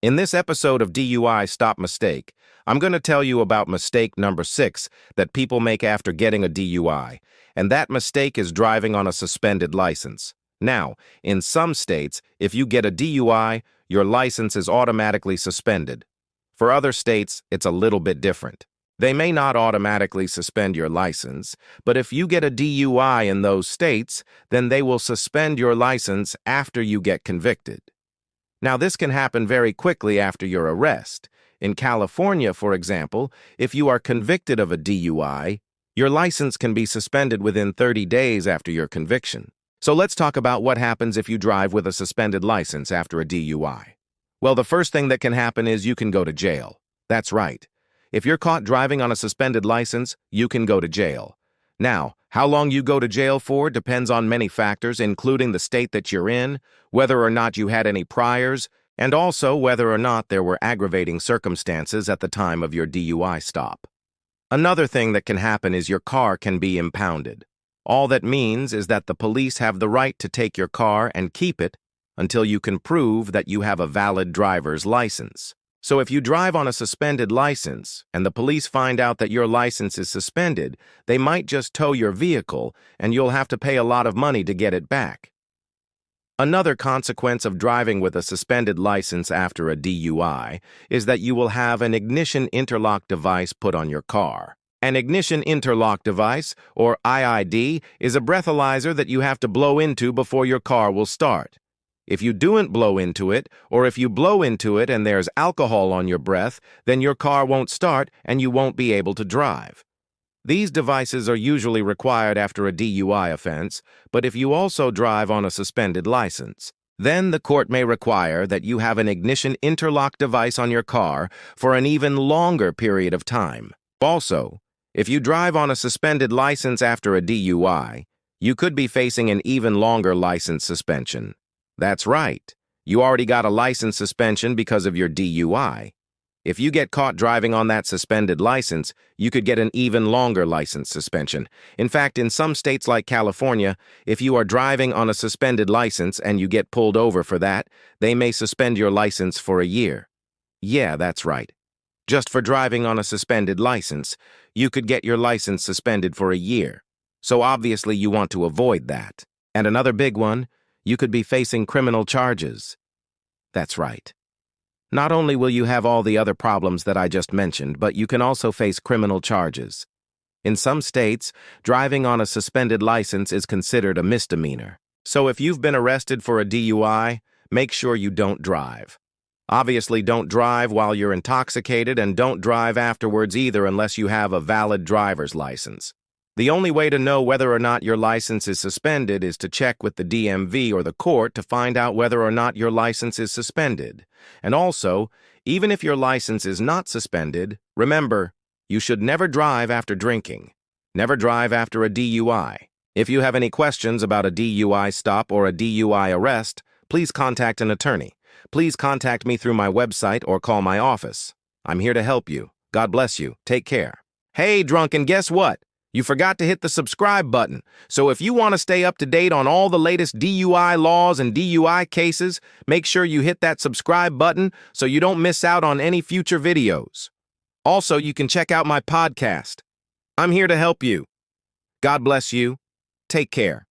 In this episode of DUI Stop Mistake, I'm going to tell you about mistake number 6 that people make after getting a DUI, and that mistake is driving on a suspended license. Now, in some states, if you get a DUI, your license is automatically suspended. For other states, it's a little bit different. They may not automatically suspend your license, but if you get a DUI in those states, then they will suspend your license after you get convicted. Now, this can happen very quickly after your arrest. In California, for example, if you are convicted of a DUI, your license can be suspended within 30 days after your conviction. So let's talk about what happens if you drive with a suspended license after a DUI. Well, the first thing that can happen is you can go to jail. That's right. If you're caught driving on a suspended license, you can go to jail. Now, how long you go to jail for depends on many factors, including the state that you're in, whether or not you had any priors, and also whether or not there were aggravating circumstances at the time of your DUI stop. Another thing that can happen is your car can be impounded. All that means is that the police have the right to take your car and keep it until you can prove that you have a valid driver's license. So if you drive on a suspended license and the police find out that your license is suspended, they might just tow your vehicle and you'll have to pay a lot of money to get it back. Another consequence of driving with a suspended license after a DUI is that you will have an ignition interlock device put on your car. An ignition interlock device, or IID, is a breathalyzer that you have to blow into before your car will start. If you don't blow into it, or if you blow into it and there's alcohol on your breath, then your car won't start and you won't be able to drive. These devices are usually required after a DUI offense, but if you also drive on a suspended license, then the court may require that you have an ignition interlock device on your car for an even longer period of time. Also, if you drive on a suspended license after a DUI, you could be facing an even longer license suspension. That's right. You already got a license suspension because of your DUI. If you get caught driving on that suspended license, you could get an even longer license suspension. In fact, in some states like California, if you are driving on a suspended license and you get pulled over for that, they may suspend your license for a year. Yeah, that's right. Just for driving on a suspended license, you could get your license suspended for a year. So obviously you want to avoid that. And another big one, you could be facing criminal charges. That's right. Not only will you have all the other problems that I just mentioned, but you can also face criminal charges. In some states, driving on a suspended license is considered a misdemeanor. So if you've been arrested for a DUI, make sure you don't drive. Obviously, don't drive while you're intoxicated and don't drive afterwards either unless you have a valid driver's license. The only way to know whether or not your license is suspended is to check with the DMV or the court to find out whether or not your license is suspended. And also, even if your license is not suspended, remember, you should never drive after drinking. Never drive after a DUI. If you have any questions about a DUI stop or a DUI arrest, please contact an attorney. Please contact me through my website or call my office. I'm here to help you. God bless you. Take care. Hey, drunken, guess what? You forgot to hit the subscribe button. So if you want to stay up to date on all the latest DUI laws and DUI cases, make sure you hit that subscribe button so you don't miss out on any future videos. Also, you can check out my podcast. I'm here to help you. God bless you. Take care.